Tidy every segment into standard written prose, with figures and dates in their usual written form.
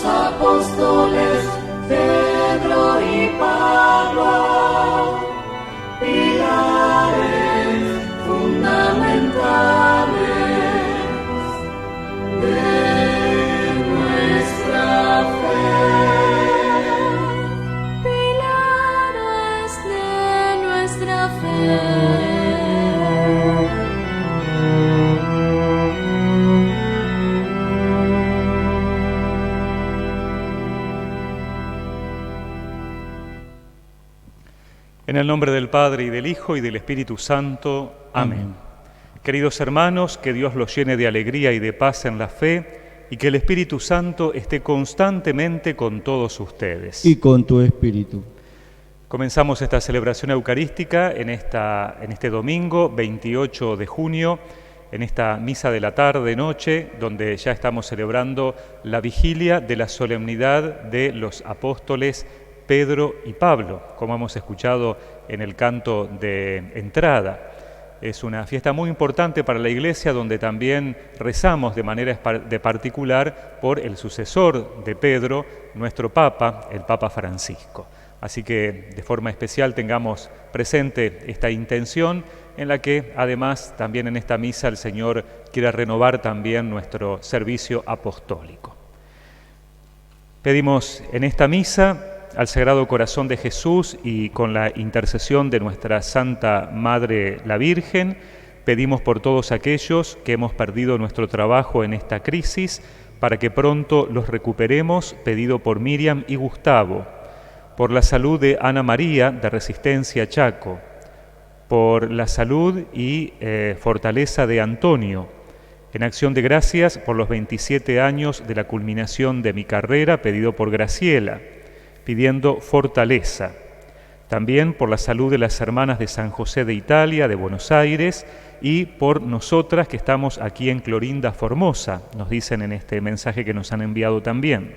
apóstoles Pedro y Pablo, pilares fundamentales de nuestra fe, pilares de nuestra fe. En el nombre del Padre, y del Hijo, y del Espíritu Santo. Amén. Queridos hermanos, que Dios los llene de alegría y de paz en la fe, y que el Espíritu Santo esté constantemente con todos ustedes. Y con tu espíritu. Comenzamos esta celebración eucarística en este domingo 28 de junio, en esta misa de la tarde-noche, donde ya estamos celebrando la vigilia de la solemnidad de los apóstoles Pedro y Pablo, como hemos escuchado en el canto de entrada. Es una fiesta muy importante para la Iglesia, donde también rezamos de manera particular por el sucesor de Pedro, nuestro Papa, el Papa Francisco. Así que de forma especial tengamos presente esta intención en la que además también en esta misa el Señor quiera renovar también nuestro servicio apostólico. Pedimos en esta misa al Sagrado Corazón de Jesús y con la intercesión de nuestra Santa Madre la Virgen, pedimos por todos aquellos que hemos perdido nuestro trabajo en esta crisis, para que pronto los recuperemos, pedido por Miriam y Gustavo, por la salud de Ana María de Resistencia Chaco, por la salud y fortaleza de Antonio, en acción de gracias por los 27 años de la culminación de mi carrera, pedido por Graciela, pidiendo fortaleza. También por la salud de las hermanas de San José de Italia, de Buenos Aires, y por nosotras que estamos aquí en Clorinda, Formosa, nos dicen en este mensaje que nos han enviado también.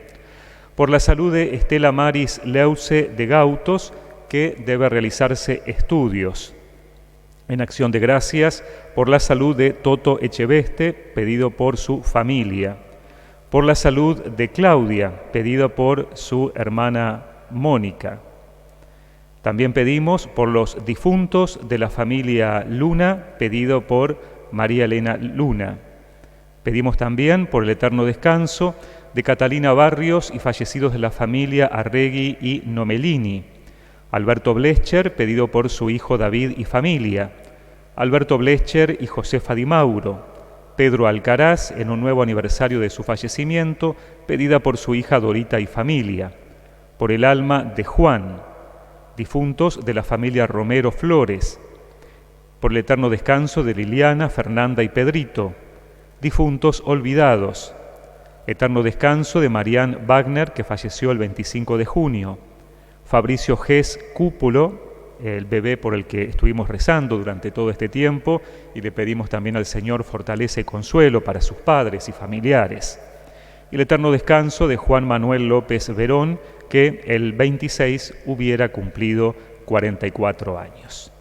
Por la salud de Estela Maris Leuce de Gautos, que debe realizarse estudios. En acción de gracias por la salud de Toto Echeveste, pedido por su familia. Por la salud de Claudia, pedida por su hermana Mónica. También pedimos por los difuntos de la familia Luna, pedido por María Elena Luna. Pedimos también por el eterno descanso de Catalina Barrios y fallecidos de la familia Arregui y Nomelini. Alberto Blecher, pedido por su hijo David y familia. Alberto Blecher y Josefa Di Mauro. Pedro Alcaraz, en un nuevo aniversario de su fallecimiento, pedida por su hija Dorita y familia. Por el alma de Juan, difuntos de la familia Romero Flores. Por el eterno descanso de Liliana, Fernanda y Pedrito, difuntos olvidados. Eterno descanso de Marianne Wagner, que falleció el 25 de junio. Fabricio Gess Cúpulo, el bebé por el que estuvimos rezando durante todo este tiempo, y le pedimos también al Señor fortaleza y consuelo para sus padres y familiares. Y el eterno descanso de Juan Manuel López Verón, que el 26 hubiera cumplido 44 años.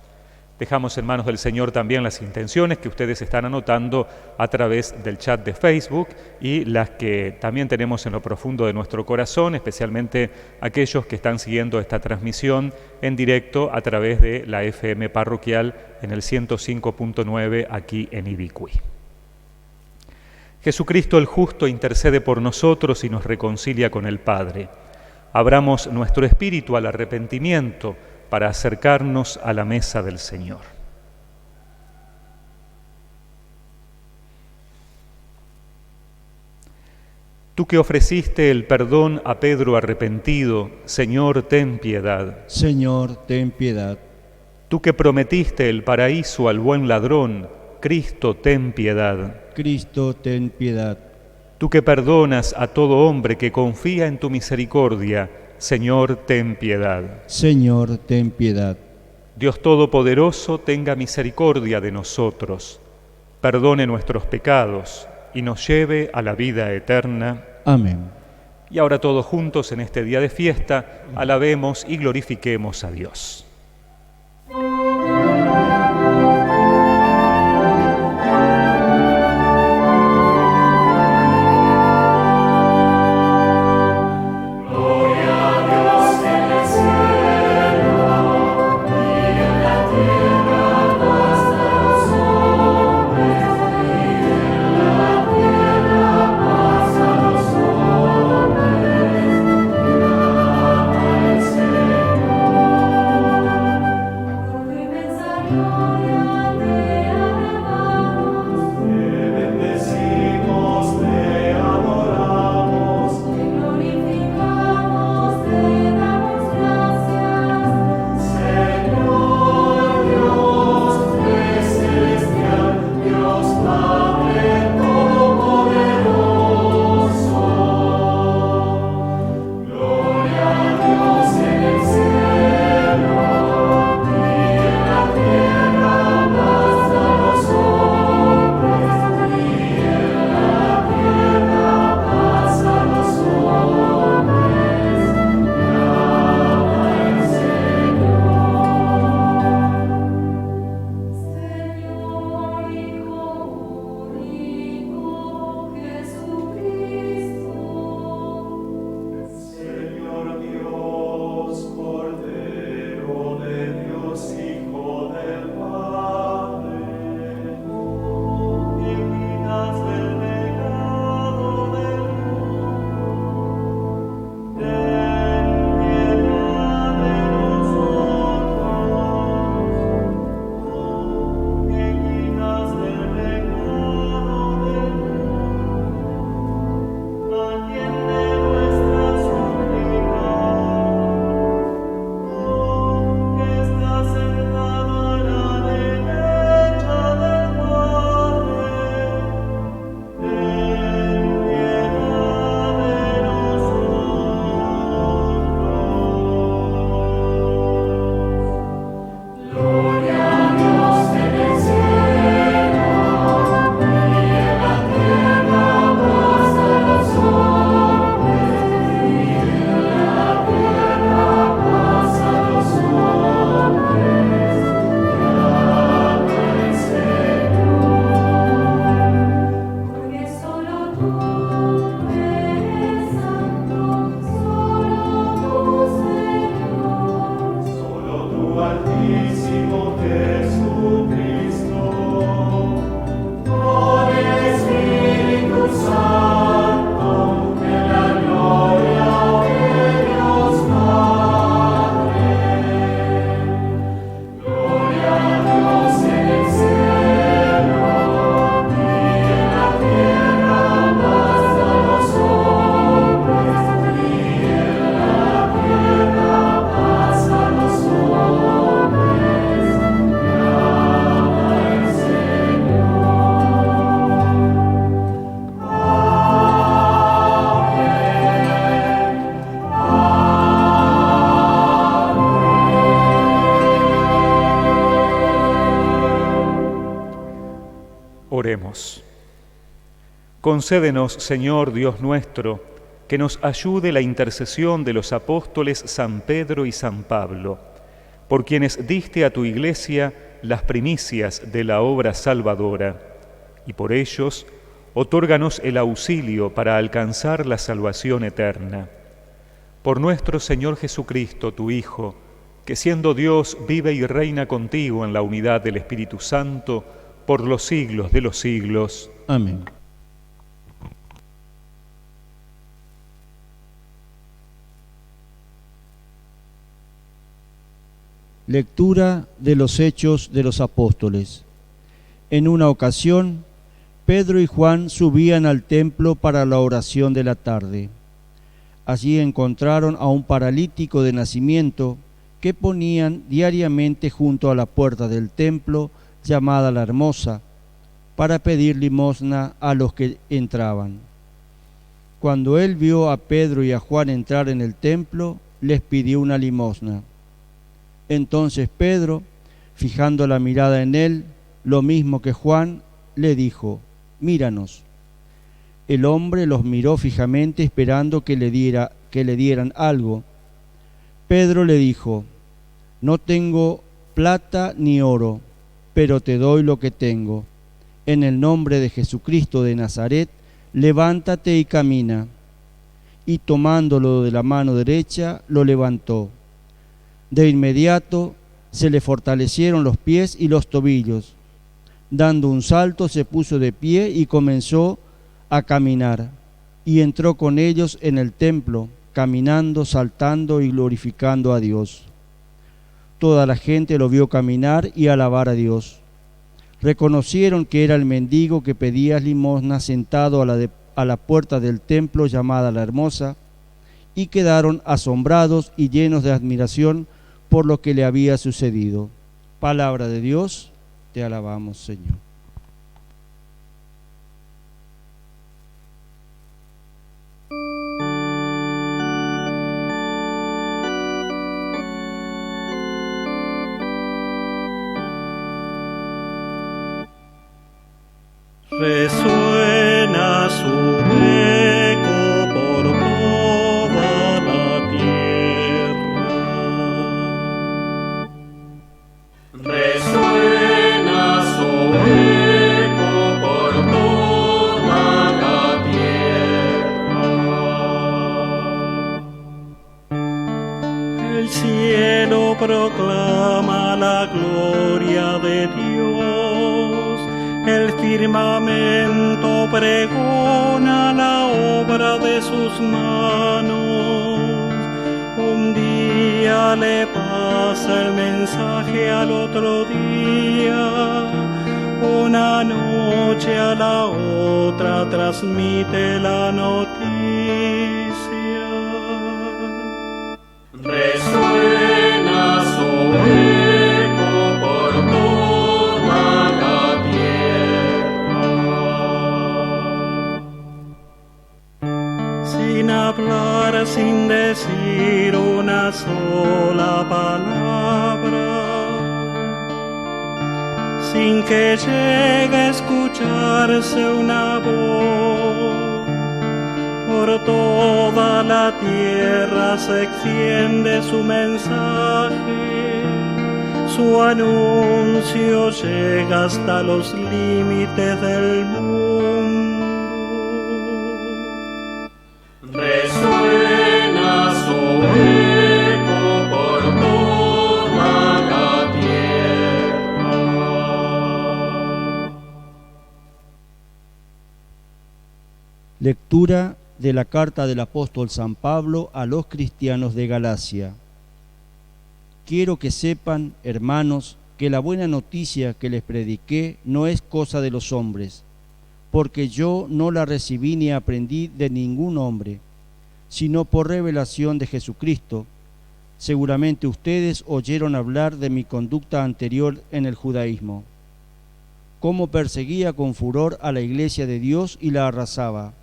Dejamos en manos del Señor también las intenciones que ustedes están anotando a través del chat de Facebook y las que también tenemos en lo profundo de nuestro corazón, especialmente aquellos que están siguiendo esta transmisión en directo a través de la FM parroquial en el 105.9 aquí en Ibicuí. Jesucristo el justo intercede por nosotros y nos reconcilia con el Padre. Abramos nuestro espíritu al arrepentimiento para acercarnos a la mesa del Señor. Tú que ofreciste el perdón a Pedro arrepentido, Señor, ten piedad. Señor, ten piedad. Tú que prometiste el paraíso al buen ladrón, Cristo, ten piedad. Cristo, ten piedad. Tú que perdonas a todo hombre que confía en tu misericordia, Señor, ten piedad. Señor, ten piedad. Dios Todopoderoso, tenga misericordia de nosotros, perdone nuestros pecados y nos lleve a la vida eterna. Amén. Y ahora todos juntos en este día de fiesta, alabemos y glorifiquemos a Dios. Oremos. Concédenos, Señor Dios nuestro, que nos ayude la intercesión de los apóstoles San Pedro y San Pablo, por quienes diste a tu Iglesia las primicias de la obra salvadora, y por ellos otórganos el auxilio para alcanzar la salvación eterna. Por nuestro Señor Jesucristo, tu Hijo, que siendo Dios vive y reina contigo en la unidad del Espíritu Santo, por los siglos de los siglos. Amén. Lectura de los Hechos de los Apóstoles. En una ocasión, Pedro y Juan subían al templo para la oración de la tarde. Allí encontraron a un paralítico de nacimiento que ponían diariamente junto a la puerta del templo, llamada la Hermosa, para pedir limosna a los que entraban. Cuando él vio a Pedro y a Juan entrar en el templo, les pidió una limosna. Entonces Pedro, fijando la mirada en él, lo mismo que Juan, le dijo: «Míranos». El hombre los miró fijamente esperando que le dieran algo. Pedro le dijo: «No tengo plata ni oro, pero te doy lo que tengo. En el nombre de Jesucristo de Nazaret, levántate y camina». Y tomándolo de la mano derecha, lo levantó. De inmediato se le fortalecieron los pies y los tobillos. Dando un salto, se puso de pie y comenzó a caminar. Y entró con ellos en el templo, caminando, saltando y glorificando a Dios. Toda la gente lo vio caminar y alabar a Dios. Reconocieron que era el mendigo que pedía limosna sentado a la puerta del templo llamada la Hermosa, y quedaron asombrados y llenos de admiración por lo que le había sucedido. Palabra de Dios, te alabamos, Señor. Resuena su eco por toda la tierra. Resuena su eco por toda la tierra. El cielo proclama la gloria de Dios. El firmamento pregona la obra de sus manos. Un día le pasa el mensaje al otro día. Una noche a la otra transmite la noticia. Resuena su eco por toda la tierra. Sin hablar, sin decir una sola palabra, sin que llegue a escucharse una voz, por toda la tierra se extiende su mensaje, su anuncio llega hasta los límites del mundo. Resuena su eco por toda la Lectura de la carta del apóstol San Pablo a los cristianos de Galacia. Quiero que sepan, hermanos, que la buena noticia que les prediqué no es cosa de los hombres, porque yo no la recibí ni aprendí de ningún hombre, sino por revelación de Jesucristo. Seguramente ustedes oyeron hablar de mi conducta anterior en el judaísmo, cómo perseguía con furor a la iglesia de Dios y la arrasaba,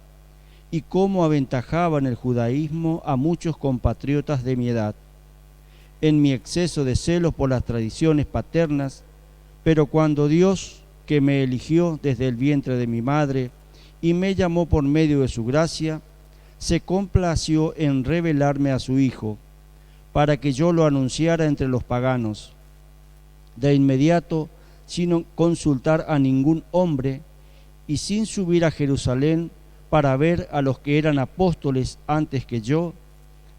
y cómo aventajaba en el judaísmo a muchos compatriotas de mi edad, en mi exceso de celos por las tradiciones paternas. Pero cuando Dios, que me eligió desde el vientre de mi madre y me llamó por medio de su gracia, se complació en revelarme a su Hijo, para que yo lo anunciara entre los paganos. De inmediato, sin consultar a ningún hombre y sin subir a Jerusalén para ver a los que eran apóstoles antes que yo,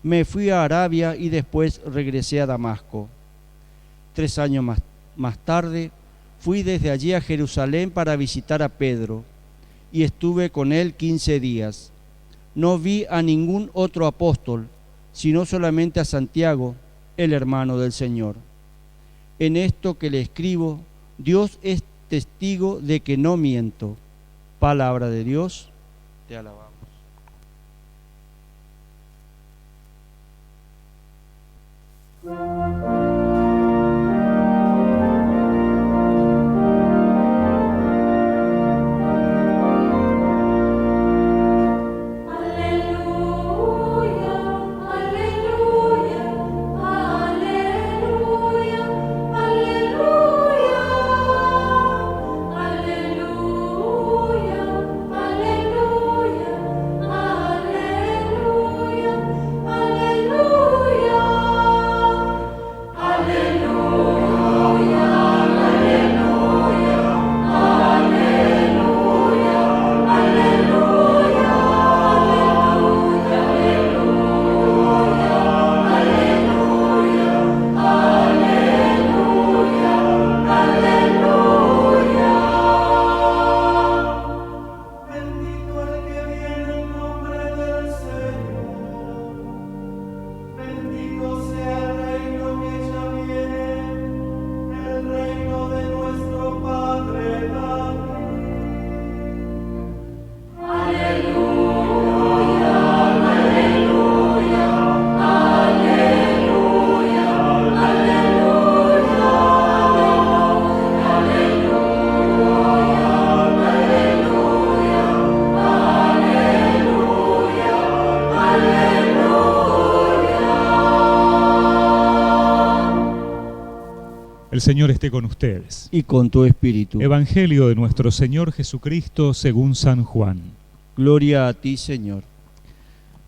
me fui a Arabia y después regresé a Damasco. 3 años más tarde, fui desde allí a Jerusalén para visitar a Pedro, y estuve con él 15 días. No vi a ningún otro apóstol, sino solamente a Santiago, el hermano del Señor. En esto que le escribo, Dios es testigo de que no miento. Palabra de Dios, te alabamos. El Señor esté con ustedes. Y con tu espíritu. Evangelio de nuestro Señor Jesucristo según San Juan. Gloria a ti, Señor.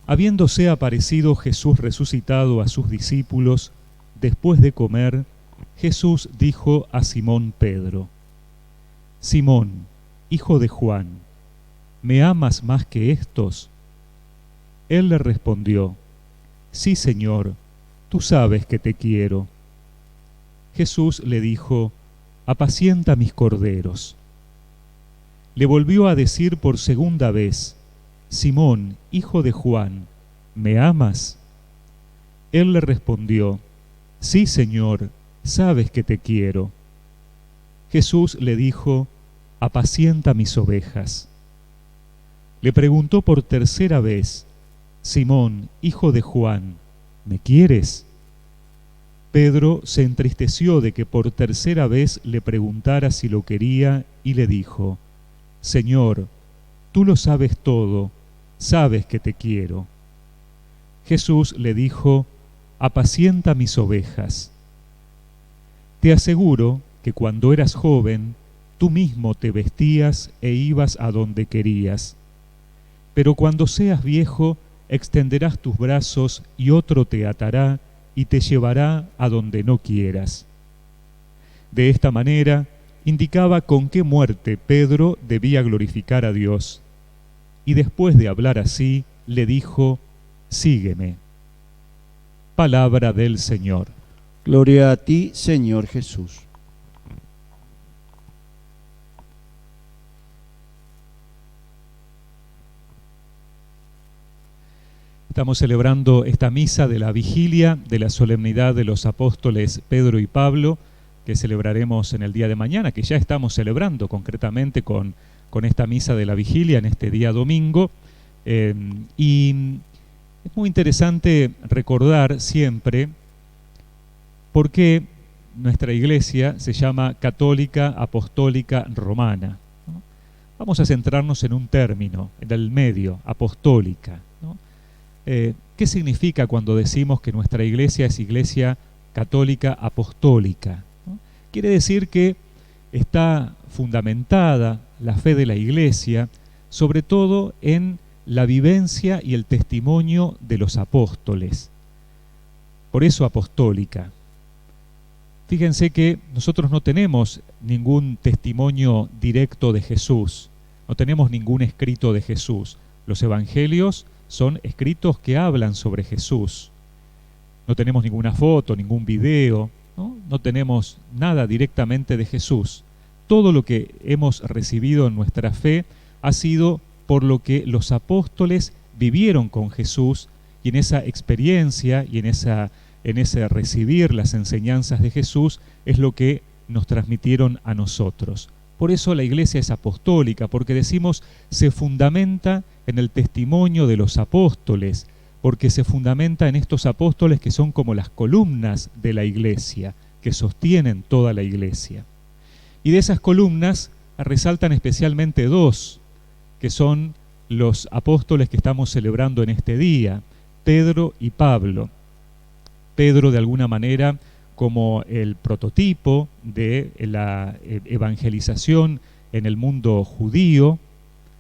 Habiéndose aparecido Jesús resucitado a sus discípulos, después de comer, Jesús dijo a Simón Pedro: Simón, hijo de Juan, ¿me amas más que estos? Él le respondió: Sí, Señor, tú sabes que te quiero. Jesús le dijo: Apacienta mis corderos. Le volvió a decir por segunda vez: Simón, hijo de Juan, ¿me amas? Él le respondió: Sí, Señor, sabes que te quiero. Jesús le dijo: Apacienta mis ovejas. Le preguntó por tercera vez: Simón, hijo de Juan, ¿me quieres? Pedro se entristeció de que por tercera vez le preguntara si lo quería y le dijo: Señor, tú lo sabes todo, sabes que te quiero. Jesús le dijo: Apacienta mis ovejas. Te aseguro que cuando eras joven, tú mismo te vestías e ibas a donde querías. Pero cuando seas viejo, extenderás tus brazos y otro te atará y te llevará a donde no quieras. De esta manera, indicaba con qué muerte Pedro debía glorificar a Dios. Y después de hablar así, le dijo: Sígueme. Palabra del Señor. Gloria a ti, Señor Jesús. Estamos celebrando esta misa de la vigilia de la solemnidad de los apóstoles Pedro y Pablo, que celebraremos en el día de mañana, que ya estamos celebrando concretamente con esta misa de la vigilia en este día domingo. Y es muy interesante recordar siempre por qué nuestra iglesia se llama Católica Apostólica Romana, ¿no? Vamos a centrarnos en un término, en el medio, apostólica, ¿no? ¿Qué significa cuando decimos que nuestra iglesia es iglesia católica apostólica, ¿no? Quiere decir que está fundamentada la fe de la iglesia, sobre todo en la vivencia y el testimonio de los apóstoles. Por eso apostólica. Fíjense que nosotros no tenemos ningún testimonio directo de Jesús, no tenemos ningún escrito de Jesús. Los evangelios son escritos que hablan sobre Jesús. No tenemos ninguna foto, ningún video, no tenemos nada directamente de Jesús. Todo lo que hemos recibido en nuestra fe ha sido por lo que los apóstoles vivieron con Jesús, y en esa experiencia y en ese recibir las enseñanzas de Jesús es lo que nos transmitieron a nosotros. Por eso la iglesia es apostólica, porque decimos se fundamenta en el testimonio de los apóstoles, porque se fundamenta en estos apóstoles que son como las columnas de la iglesia, que sostienen toda la iglesia. Y de esas columnas resaltan especialmente dos, que son los apóstoles que estamos celebrando en este día, Pedro y Pablo. Pedro, de alguna manera, como el prototipo de la evangelización en el mundo judío.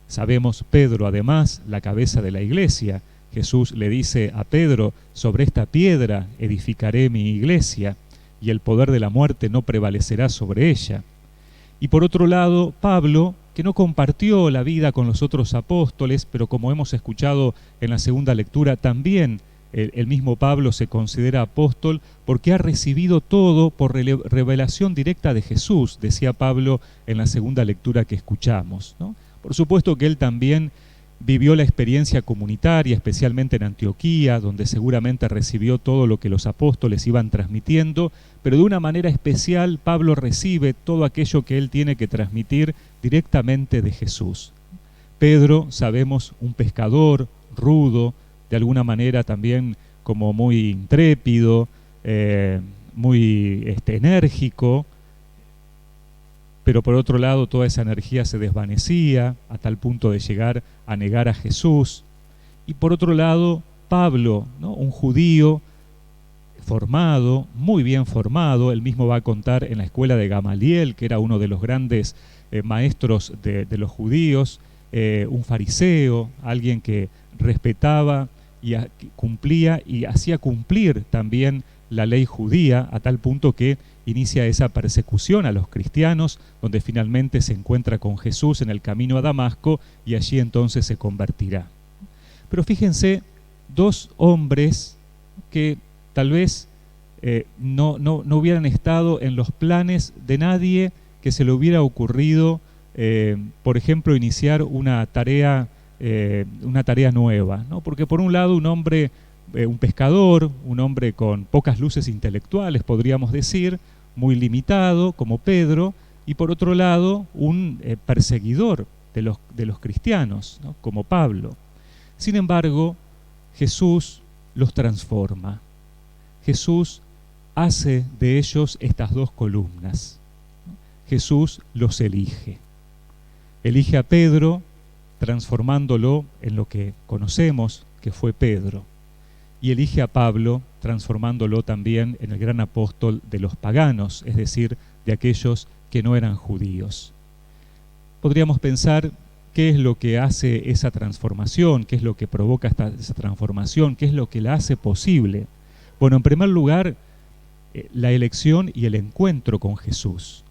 Sabemos, Pedro, además, la cabeza de la iglesia. Jesús le dice a Pedro: sobre esta piedra edificaré mi iglesia, y el poder de la muerte no prevalecerá sobre ella. Y por otro lado, Pablo, que no compartió la vida con los otros apóstoles, pero como hemos escuchado en la segunda lectura, también el mismo Pablo se considera apóstol porque ha recibido todo por revelación directa de Jesús, decía Pablo en la segunda lectura que escuchamos, ¿no? Por supuesto que él también vivió la experiencia comunitaria, especialmente en Antioquía, donde seguramente recibió todo lo que los apóstoles iban transmitiendo, pero de una manera especial Pablo recibe todo aquello que él tiene que transmitir directamente de Jesús. Pedro, sabemos, un pescador rudo, de alguna manera también como muy intrépido, muy enérgico, pero por otro lado toda esa energía se desvanecía a tal punto de llegar a negar a Jesús. Y por otro lado, Pablo, ¿no? Un judío formado, muy bien formado, él mismo va a contar en la escuela de Gamaliel, que era uno de los grandes maestros de los judíos, un fariseo, alguien que respetaba y cumplía y hacía cumplir también la ley judía, a tal punto que inicia esa persecución a los cristianos, donde finalmente se encuentra con Jesús en el camino a Damasco y allí entonces se convertirá. Pero fíjense, dos hombres que tal vez no hubieran estado en los planes de nadie que se le hubiera ocurrido, por ejemplo, iniciar una tarea nueva, ¿no? Porque por un lado un hombre, un pescador, un hombre con pocas luces intelectuales, podríamos decir, muy limitado, como Pedro, y por otro lado un perseguidor de los cristianos, ¿no? Como Pablo. Sin embargo, Jesús los transforma. Jesús hace de ellos estas dos columnas. Jesús los elige. Elige a Pedro, transformándolo en lo que conocemos que fue Pedro, y elige a Pablo, transformándolo también en el gran apóstol de los paganos, es decir, de aquellos que no eran judíos. Podríamos pensar qué es lo que hace esa transformación, qué es lo que provoca esa transformación, qué es lo que la hace posible. Bueno, en primer lugar, la elección y el encuentro con Jesús.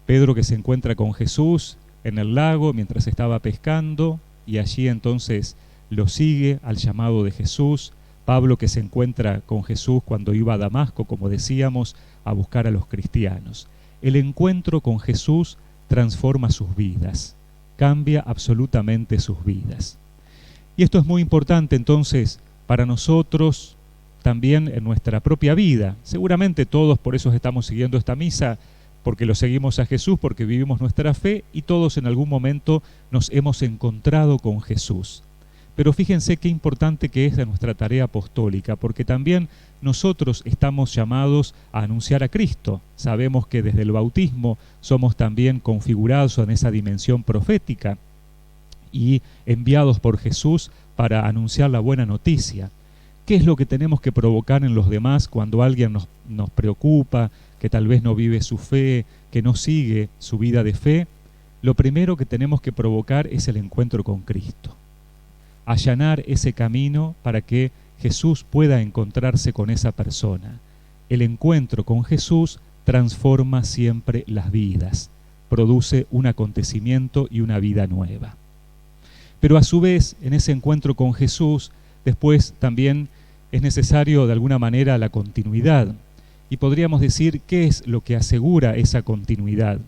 Pedro, que se encuentra con Jesús en el lago mientras estaba pescando, y allí entonces lo sigue al llamado de Jesús. Pablo, que se encuentra con Jesús cuando iba a Damasco, como decíamos, a buscar a los cristianos. El encuentro con Jesús transforma sus vidas, cambia absolutamente sus vidas. Y esto es muy importante entonces para nosotros también en nuestra propia vida. Seguramente todos por eso estamos siguiendo esta misa, porque lo seguimos a Jesús, porque vivimos nuestra fe y todos en algún momento nos hemos encontrado con Jesús. Pero fíjense qué importante que es nuestra tarea apostólica, porque también nosotros estamos llamados a anunciar a Cristo. Sabemos que desde el bautismo somos también configurados en esa dimensión profética y enviados por Jesús para anunciar la buena noticia. ¿Qué es lo que tenemos que provocar en los demás cuando alguien nos preocupa, que tal vez no vive su fe, que no sigue su vida de fe? Lo primero que tenemos que provocar es el encuentro con Cristo. Allanar ese camino para que Jesús pueda encontrarse con esa persona. El encuentro con Jesús transforma siempre las vidas, produce un acontecimiento y una vida nueva. Pero a su vez, en ese encuentro con Jesús, después también es necesario de alguna manera la continuidad. Y podríamos decir, ¿qué es lo que asegura esa continuidad?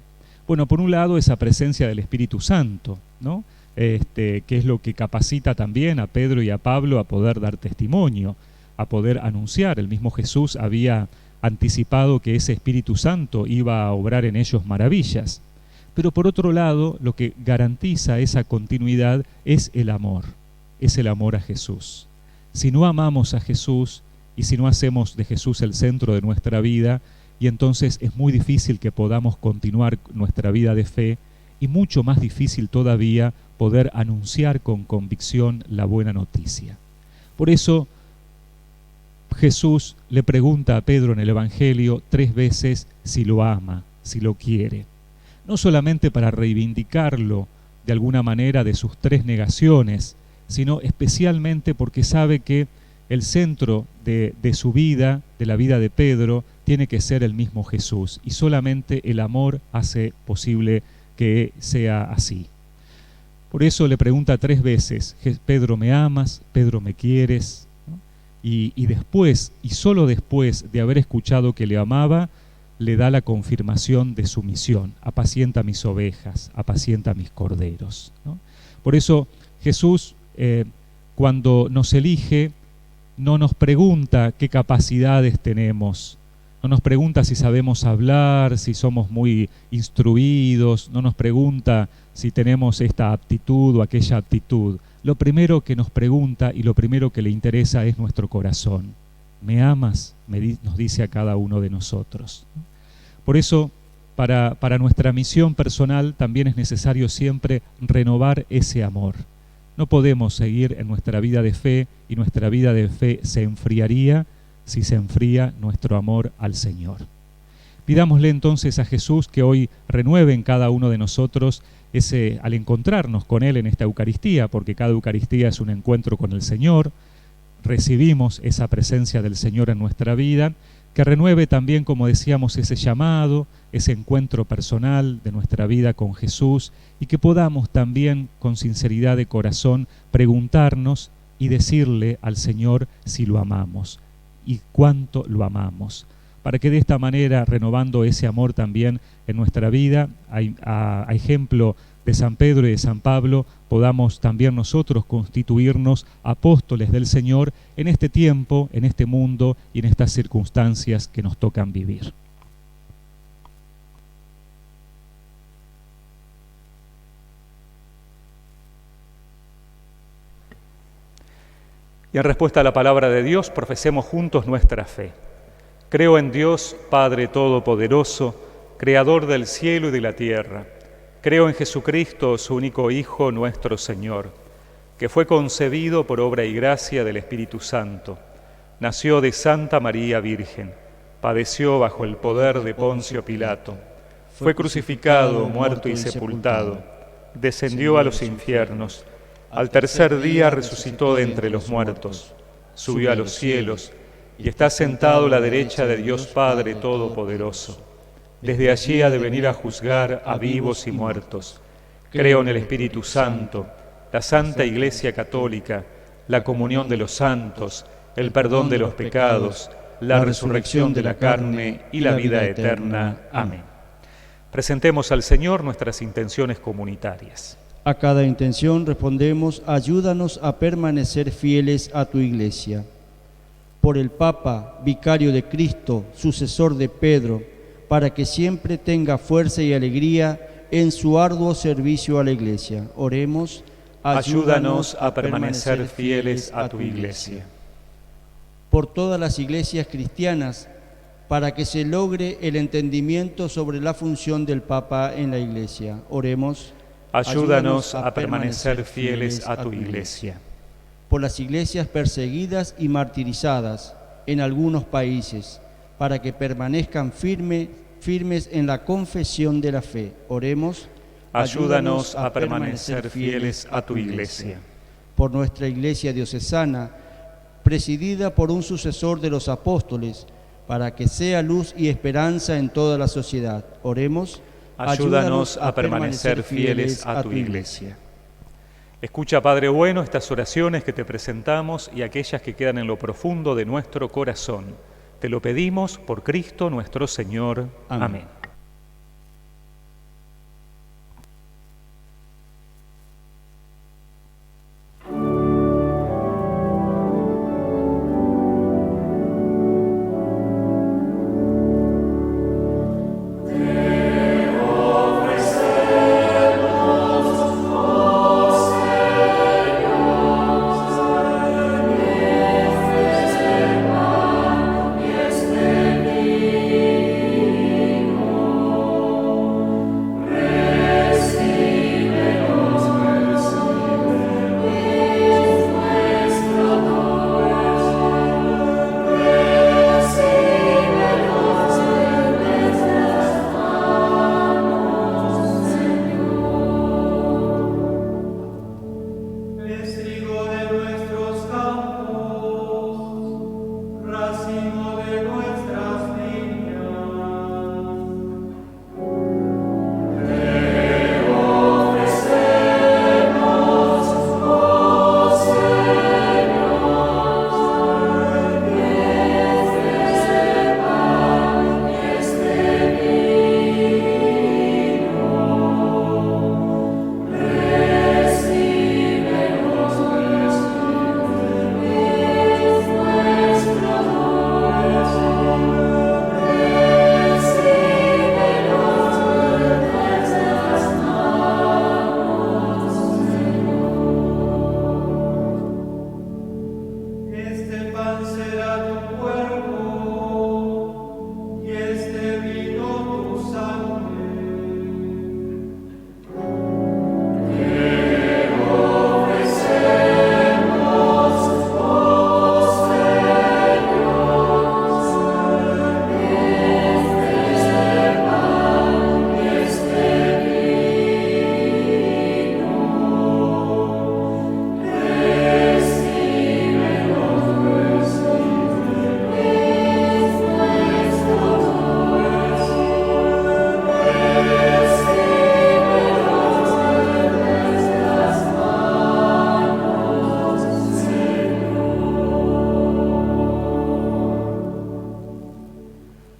Bueno, por un lado, esa presencia del Espíritu Santo, ¿no? Que es lo que capacita también a Pedro y a Pablo a poder dar testimonio, a poder anunciar. El mismo Jesús había anticipado que ese Espíritu Santo iba a obrar en ellos maravillas. Pero por otro lado, lo que garantiza esa continuidad es el amor a Jesús. Si no amamos a Jesús y si no hacemos de Jesús el centro de nuestra vida, y entonces es muy difícil que podamos continuar nuestra vida de fe y mucho más difícil todavía poder anunciar con convicción la buena noticia. Por eso Jesús le pregunta a Pedro en el Evangelio 3 veces si lo ama, si lo quiere. No solamente para reivindicarlo de alguna manera de sus 3 negaciones, sino especialmente porque sabe que el centro de su vida, de la vida de Pedro, tiene que ser el mismo Jesús, y solamente el amor hace posible que sea así. Por eso le pregunta 3 veces, Pedro, ¿me amas? Pedro, ¿me quieres? ¿No? Y después, y solo después de haber escuchado que le amaba, le da la confirmación de su misión: apacienta mis ovejas, apacienta mis corderos, ¿no? Por eso Jesús, cuando nos elige, no nos pregunta qué capacidades tenemos, no nos pregunta si sabemos hablar, si somos muy instruidos, no nos pregunta si tenemos esta aptitud o aquella aptitud. Lo primero que nos pregunta y lo primero que le interesa es nuestro corazón. ¿Me amas?, nos dice a cada uno de nosotros. Por eso, para nuestra misión personal también es necesario siempre renovar ese amor. No podemos seguir en nuestra vida de fe, y nuestra vida de fe se enfriaría si se enfría nuestro amor al Señor. Pidámosle entonces a Jesús que hoy renueve en cada uno de nosotros al encontrarnos con Él en esta Eucaristía, porque cada Eucaristía es un encuentro con el Señor, recibimos esa presencia del Señor en nuestra vida, que renueve también, como decíamos, ese llamado, ese encuentro personal de nuestra vida con Jesús, y que podamos también con sinceridad de corazón preguntarnos y decirle al Señor si lo amamos y cuánto lo amamos, para que de esta manera, renovando ese amor también en nuestra vida, a ejemplo de San Pedro y de San Pablo, podamos también nosotros constituirnos apóstoles del Señor en este tiempo, en este mundo y en estas circunstancias que nos tocan vivir. Y en respuesta a la palabra de Dios, profesemos juntos nuestra fe. Creo en Dios, Padre Todopoderoso, Creador del cielo y de la tierra. Creo en Jesucristo, su único Hijo, nuestro Señor, que fue concebido por obra y gracia del Espíritu Santo. Nació de Santa María Virgen, padeció bajo el poder de Poncio Pilato, fue crucificado, muerto y sepultado, descendió a los infiernos, al tercer día resucitó de entre los muertos, subió a los cielos y está sentado a la derecha de Dios Padre Todopoderoso. Desde allí ha de venir a juzgar a vivos y muertos. Creo en el Espíritu Santo, la Santa Iglesia Católica, la comunión de los santos, el perdón de los pecados, la resurrección de la carne y la vida eterna. Amén. Presentemos al Señor nuestras intenciones comunitarias. A cada intención respondemos: ayúdanos a permanecer fieles a tu Iglesia. Por el Papa, vicario de Cristo, sucesor de Pedro, para que siempre tenga fuerza y alegría en su arduo servicio a la Iglesia. Oremos: ayúdanos a permanecer fieles a tu Iglesia. Por todas las iglesias cristianas, para que se logre el entendimiento sobre la función del Papa en la Iglesia. Oremos: ayúdanos a permanecer fieles a tu Iglesia. Por las iglesias perseguidas y martirizadas en algunos países, para que permanezcan firmes en la confesión de la fe. Oremos: ayúdanos a permanecer fieles a tu Iglesia. Por nuestra Iglesia diocesana, presidida por un sucesor de los apóstoles, para que sea luz y esperanza en toda la sociedad. Oremos: ayúdanos a permanecer fieles a tu Iglesia. Escucha, Padre bueno, estas oraciones que te presentamos y aquellas que quedan en lo profundo de nuestro corazón. Te lo pedimos por Cristo nuestro Señor. Amén.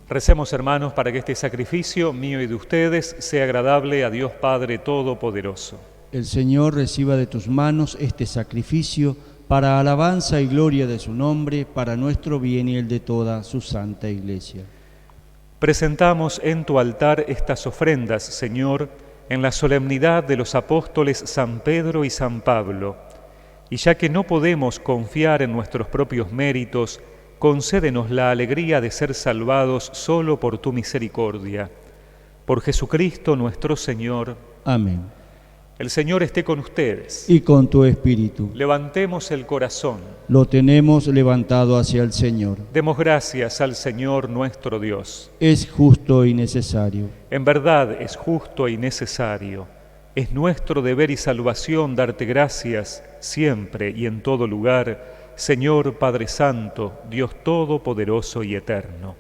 Recemos, hermanos, para que este sacrificio mío y de ustedes sea agradable a Dios Padre Todopoderoso. El Señor reciba de tus manos este sacrificio para alabanza y gloria de su nombre, para nuestro bien y el de toda su santa Iglesia. Presentamos en tu altar estas ofrendas, Señor, en la solemnidad de los apóstoles San Pedro y San Pablo, y ya que no podemos confiar en nuestros propios méritos, concédenos la alegría de ser salvados solo por tu misericordia. Por Jesucristo nuestro Señor. Amén. El Señor esté con ustedes. Y con tu espíritu. Levantemos el corazón. Lo tenemos levantado hacia el Señor. Demos gracias al Señor nuestro Dios. Es justo y necesario. En verdad es justo y necesario. Es nuestro deber y salvación darte gracias siempre y en todo lugar, Señor Padre Santo, Dios Todopoderoso y Eterno.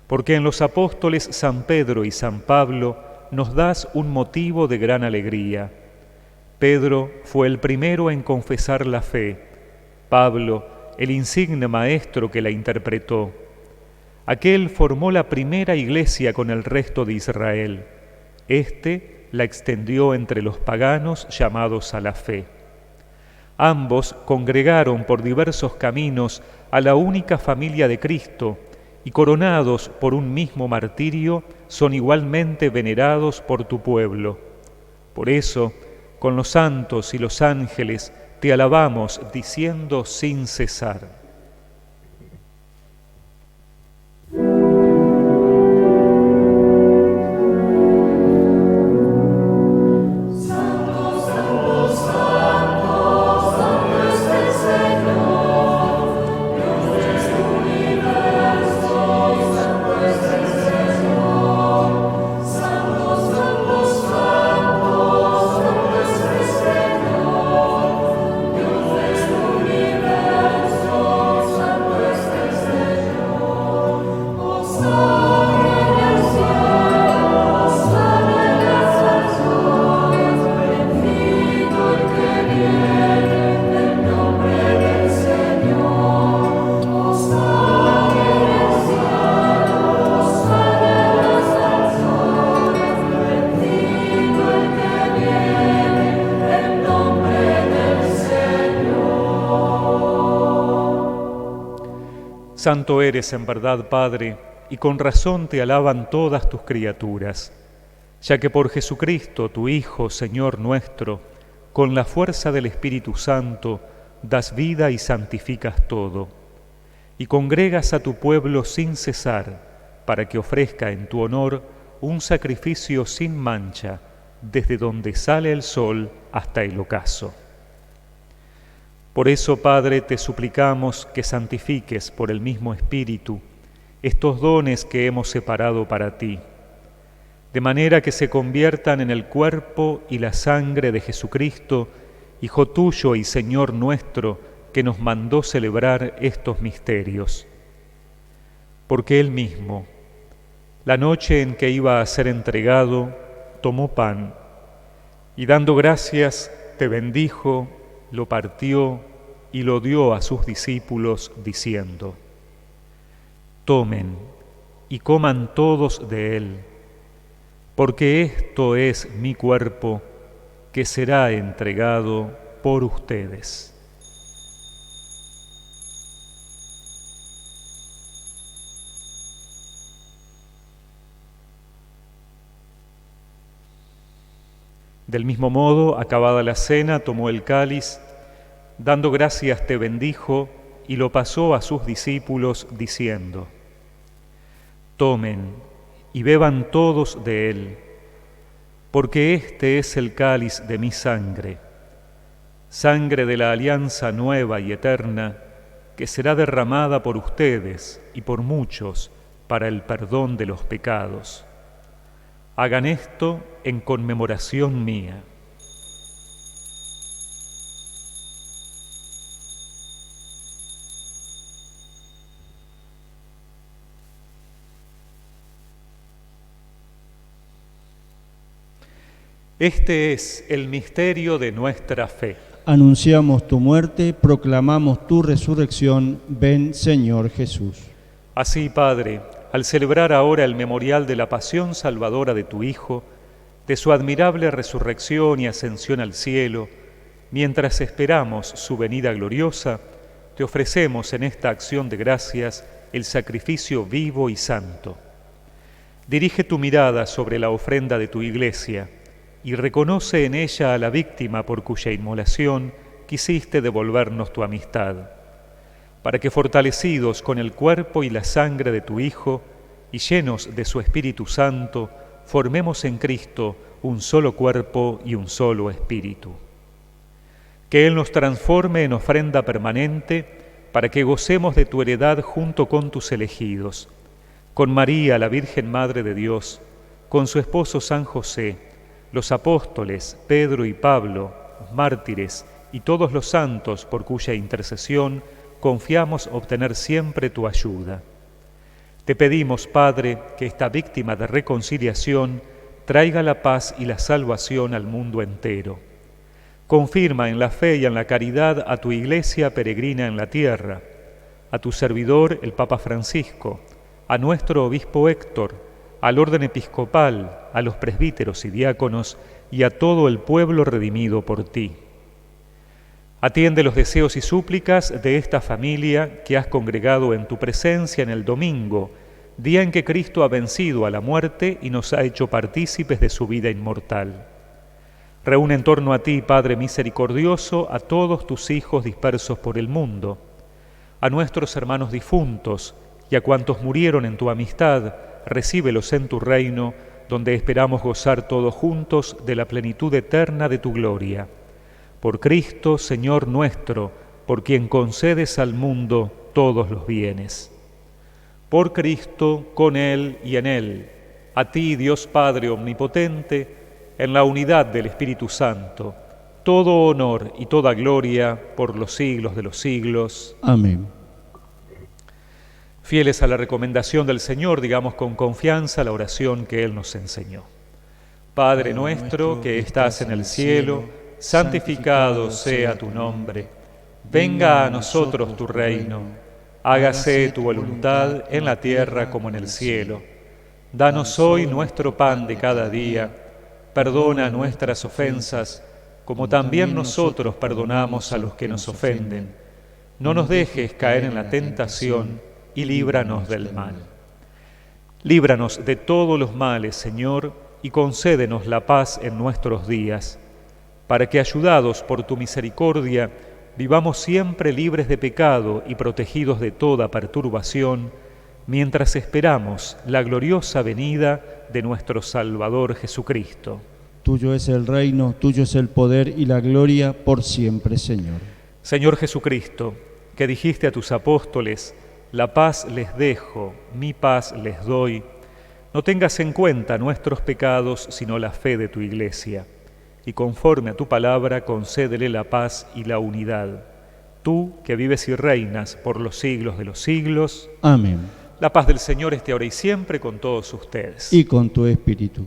Porque en los apóstoles San Pedro y San Pablo nos das un motivo de gran alegría. Pedro fue el primero en confesar la fe, Pablo el insigne maestro que la interpretó. Aquel formó la primera iglesia con el resto de Israel, este la extendió entre los paganos llamados a la fe. Ambos congregaron por diversos caminos a la única familia de Cristo y coronados por un mismo martirio, son igualmente venerados por tu pueblo. Por eso, con los santos y los ángeles, te alabamos diciendo sin cesar. Santo eres en verdad, Padre, y con razón te alaban todas tus criaturas, ya que por Jesucristo, tu Hijo, Señor nuestro, con la fuerza del Espíritu Santo, das vida y santificas todo, y congregas a tu pueblo sin cesar, para que ofrezca en tu honor un sacrificio sin mancha, desde donde sale el sol hasta el ocaso. Por eso, Padre, te suplicamos que santifiques por el mismo Espíritu estos dones que hemos separado para ti, de manera que se conviertan en el cuerpo y la sangre de Jesucristo, Hijo tuyo y Señor nuestro, que nos mandó celebrar estos misterios. Porque Él mismo, la noche en que iba a ser entregado, tomó pan, y dando gracias, te bendijo, lo partió y lo dio a sus discípulos, diciendo: Tomen y coman todos de él, porque esto es mi cuerpo, que será entregado por ustedes. Del mismo modo, acabada la cena, tomó el cáliz, dando gracias te bendijo y lo pasó a sus discípulos, diciendo: Tomen y beban todos de él, porque este es el cáliz de mi sangre, sangre de la alianza nueva y eterna, que será derramada por ustedes y por muchos para el perdón de los pecados. Hagan esto en conmemoración mía. Este es el misterio de nuestra fe. Anunciamos tu muerte, proclamamos tu resurrección. Ven, Señor Jesús. Así, Padre, al celebrar ahora el memorial de la pasión salvadora de tu Hijo, de su admirable resurrección y ascensión al cielo, mientras esperamos su venida gloriosa, te ofrecemos en esta acción de gracias el sacrificio vivo y santo. Dirige tu mirada sobre la ofrenda de tu Iglesia y reconoce en ella a la víctima por cuya inmolación quisiste devolvernos tu amistad, para que fortalecidos con el cuerpo y la sangre de tu Hijo y llenos de su Espíritu Santo, formemos en Cristo un solo cuerpo y un solo espíritu. Que Él nos transforme en ofrenda permanente para que gocemos de tu heredad junto con tus elegidos, con María, la Virgen Madre de Dios, con su esposo San José, los apóstoles Pedro y Pablo, los mártires y todos los santos por cuya intercesión confiamos obtener siempre tu ayuda. Te pedimos, Padre, que esta víctima de reconciliación traiga la paz y la salvación al mundo entero. Confirma en la fe y en la caridad a tu Iglesia peregrina en la tierra, a tu servidor el Papa Francisco, a nuestro obispo Héctor, al orden episcopal, a los presbíteros y diáconos y a todo el pueblo redimido por ti. Atiende los deseos y súplicas de esta familia que has congregado en tu presencia en el domingo, día en que Cristo ha vencido a la muerte y nos ha hecho partícipes de su vida inmortal. Reúne en torno a ti, Padre misericordioso, a todos tus hijos dispersos por el mundo, a nuestros hermanos difuntos y a cuantos murieron en tu amistad, recíbelos en tu reino, donde esperamos gozar todos juntos de la plenitud eterna de tu gloria. Por Cristo, Señor nuestro, por quien concedes al mundo todos los bienes. Por Cristo, con Él y en Él, a ti, Dios Padre omnipotente, en la unidad del Espíritu Santo, todo honor y toda gloria por los siglos de los siglos. Amén. Fieles a la recomendación del Señor, digamos con confianza la oración que Él nos enseñó. Padre nuestro que estás en el cielo, santificado sea tu nombre. Venga a nosotros tu reino. Hágase tu voluntad en la tierra como en el cielo. Danos hoy nuestro pan de cada día. Perdona nuestras ofensas, como también nosotros perdonamos a los que nos ofenden. No nos dejes caer en la tentación y líbranos del mal. Líbranos de todos los males, Señor, y concédenos la paz en nuestros días, para que, ayudados por tu misericordia, vivamos siempre libres de pecado y protegidos de toda perturbación, mientras esperamos la gloriosa venida de nuestro Salvador Jesucristo. Tuyo es el reino, tuyo es el poder y la gloria por siempre, Señor. Señor Jesucristo, que dijiste a tus apóstoles: la paz les dejo, mi paz les doy, no tengas en cuenta nuestros pecados, sino la fe de tu Iglesia, y conforme a tu palabra concédele la paz y la unidad. Tú, que vives y reinas por los siglos de los siglos. Amén. La paz del Señor esté ahora y siempre con todos ustedes. Y con tu espíritu.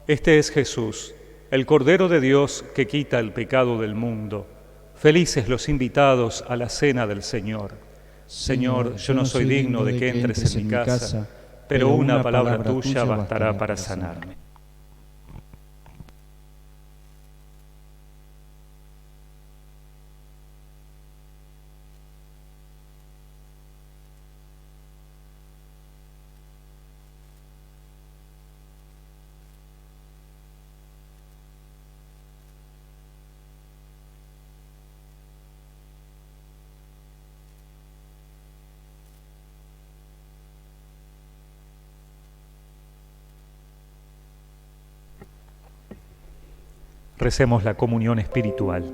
Este es Jesús, el Cordero de Dios que quita el pecado del mundo. Felices los invitados a la cena del Señor. Señor, yo no soy digno de que entres en mi casa, pero una palabra tuya bastará para sanarme. Recemos la comunión espiritual.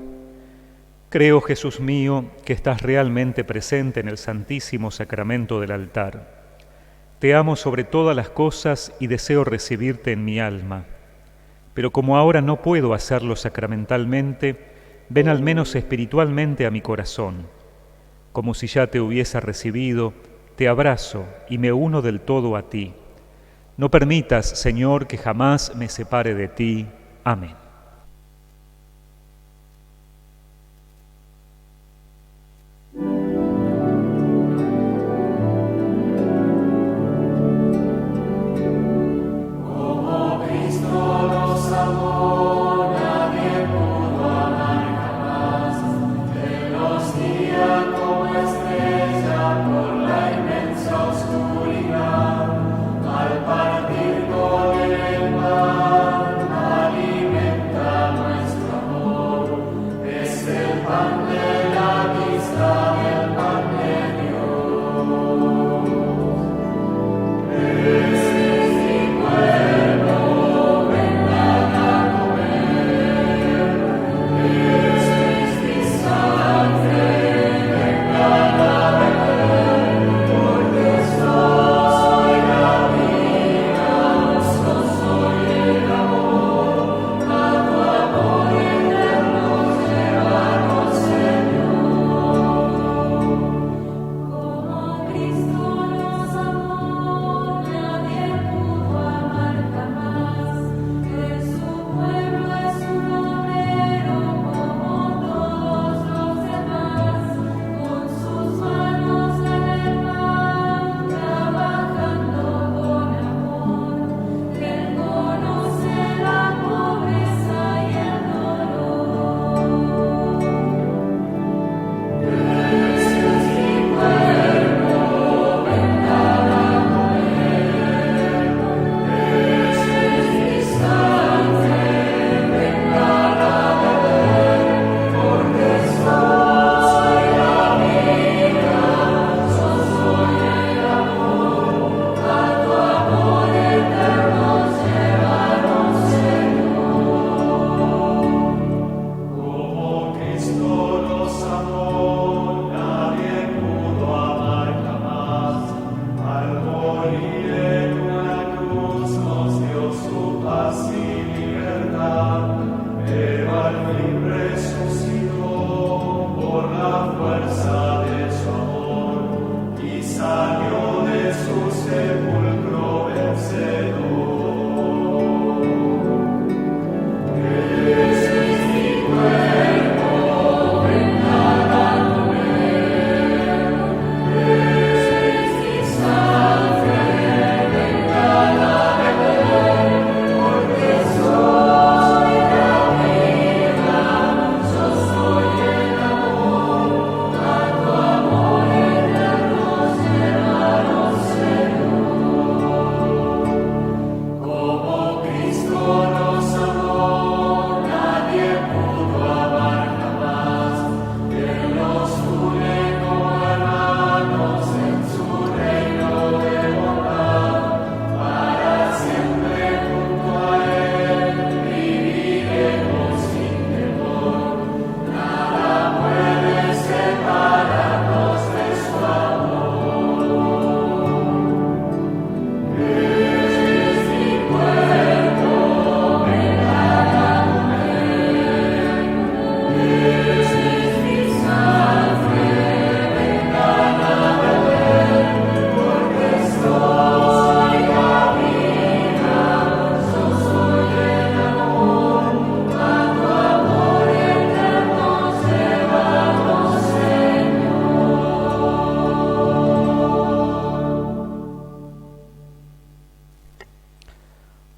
Creo, Jesús mío, que estás realmente presente en el Santísimo Sacramento del altar. Te amo sobre todas las cosas y deseo recibirte en mi alma. Pero como ahora no puedo hacerlo sacramentalmente, ven al menos espiritualmente a mi corazón. Como si ya te hubiese recibido, te abrazo y me uno del todo a ti. No permitas, Señor, que jamás me separe de ti. Amén.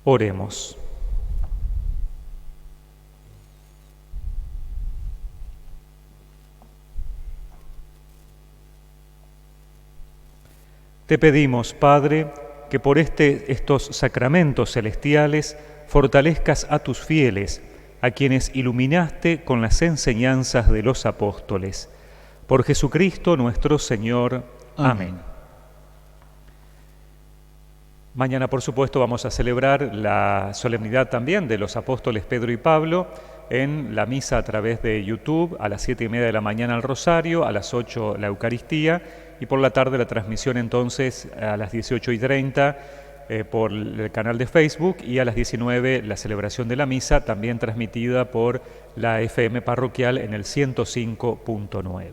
Oremos. Te pedimos, Padre, que por estos sacramentos celestiales fortalezcas a tus fieles, a quienes iluminaste con las enseñanzas de los apóstoles. Por Jesucristo nuestro Señor. Amén. Mañana, por supuesto, vamos a celebrar la solemnidad también de los apóstoles Pedro y Pablo en la misa a través de YouTube, a las 7:30 de la mañana el Rosario, a las 8 la Eucaristía y por la tarde la transmisión entonces a las 18:30 por el canal de Facebook y a las 19 la celebración de la misa, también transmitida por la FM parroquial en el 105.9.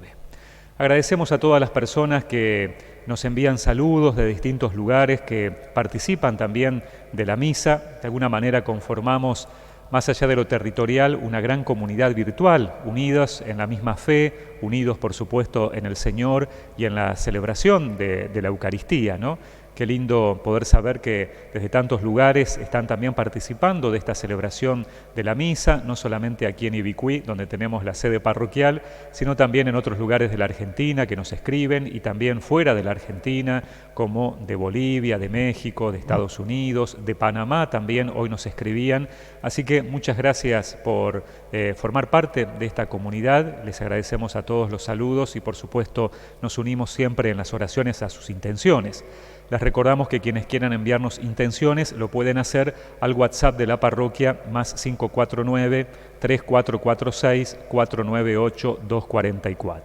Agradecemos a todas las personas que nos envían saludos de distintos lugares, que participan también de la misa. De alguna manera conformamos, más allá de lo territorial, una gran comunidad virtual, unidos en la misma fe, unidos por supuesto en el Señor y en la celebración de la Eucaristía, ¿no? Qué lindo poder saber que desde tantos lugares están también participando de esta celebración de la misa, no solamente aquí en Ibicuí, donde tenemos la sede parroquial, sino también en otros lugares de la Argentina que nos escriben y también fuera de la Argentina, como de Bolivia, de México, de Estados Unidos, de Panamá también hoy nos escribían. Así que muchas gracias por formar parte de esta comunidad. Les agradecemos a todos los saludos y por supuesto nos unimos siempre en las oraciones a sus intenciones. Les recordamos que quienes quieran enviarnos intenciones lo pueden hacer al WhatsApp de la parroquia más 549-3446-498-244.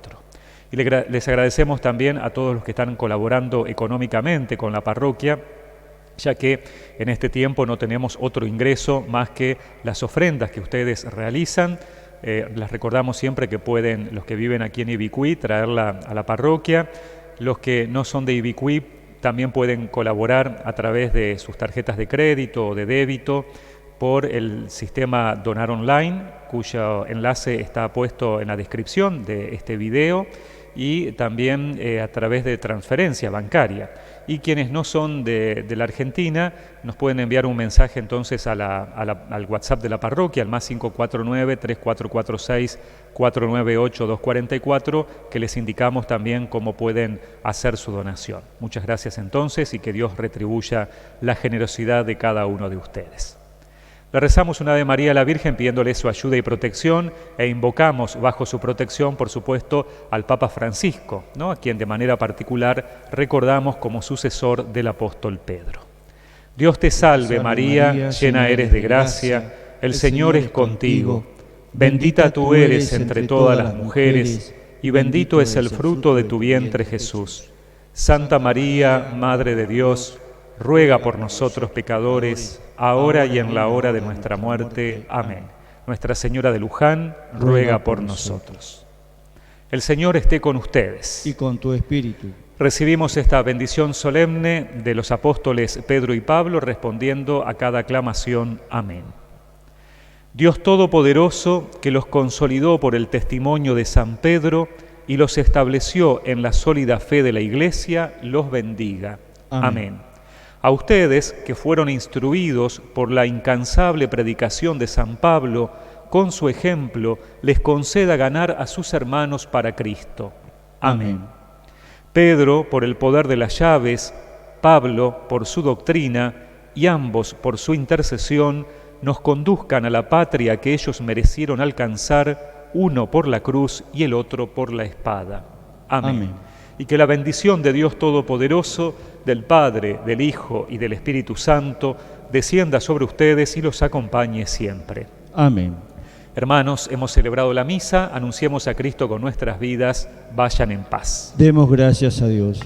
Y les agradecemos también a todos los que están colaborando económicamente con la parroquia, ya que en este tiempo no tenemos otro ingreso más que las ofrendas que ustedes realizan. Les recordamos siempre que pueden, los que viven aquí en Ibicuí, traerla a la parroquia. Los que no son de Ibicuí también pueden colaborar a través de sus tarjetas de crédito o de débito por el sistema Donar Online, cuyo enlace está puesto en la descripción de este video, y también a través de transferencia bancaria. Y quienes no son de la Argentina nos pueden enviar un mensaje entonces al WhatsApp de la parroquia, al más 549-3446-498-244, que les indicamos también cómo pueden hacer su donación. Muchas gracias entonces y que Dios retribuya la generosidad de cada uno de ustedes. Le rezamos una Ave María a la Virgen pidiéndole su ayuda y protección e invocamos bajo su protección, por supuesto, al Papa Francisco, ¿no? A quien de manera particular recordamos como sucesor del apóstol Pedro. Dios te salve María, llena eres de gracia, el Señor es contigo. Bendita tú eres entre todas las mujeres y bendito es el fruto de tu vientre Jesús. Santa María, Madre de Dios, ruega por nosotros pecadores, ahora y en la hora de nuestra muerte. Amén. Nuestra Señora de Luján, ruega por nosotros. El Señor esté con ustedes. Y con tu espíritu. Recibimos esta bendición solemne de los apóstoles Pedro y Pablo, respondiendo a cada aclamación. Amén. Dios Todopoderoso, que los consolidó por el testimonio de San Pedro y los estableció en la sólida fe de la Iglesia, los bendiga. Amén. A ustedes, que fueron instruidos por la incansable predicación de San Pablo, con su ejemplo, les conceda ganar a sus hermanos para Cristo. Amén. Pedro, por el poder de las llaves, Pablo, por su doctrina, y ambos, por su intercesión, nos conduzcan a la patria que ellos merecieron alcanzar, uno por la cruz y el otro por la espada. Amén. Y que la bendición de Dios Todopoderoso, del Padre, del Hijo y del Espíritu Santo, descienda sobre ustedes y los acompañe siempre. Amén. Hermanos, hemos celebrado la misa, anunciemos a Cristo con nuestras vidas, vayan en paz. Demos gracias a Dios.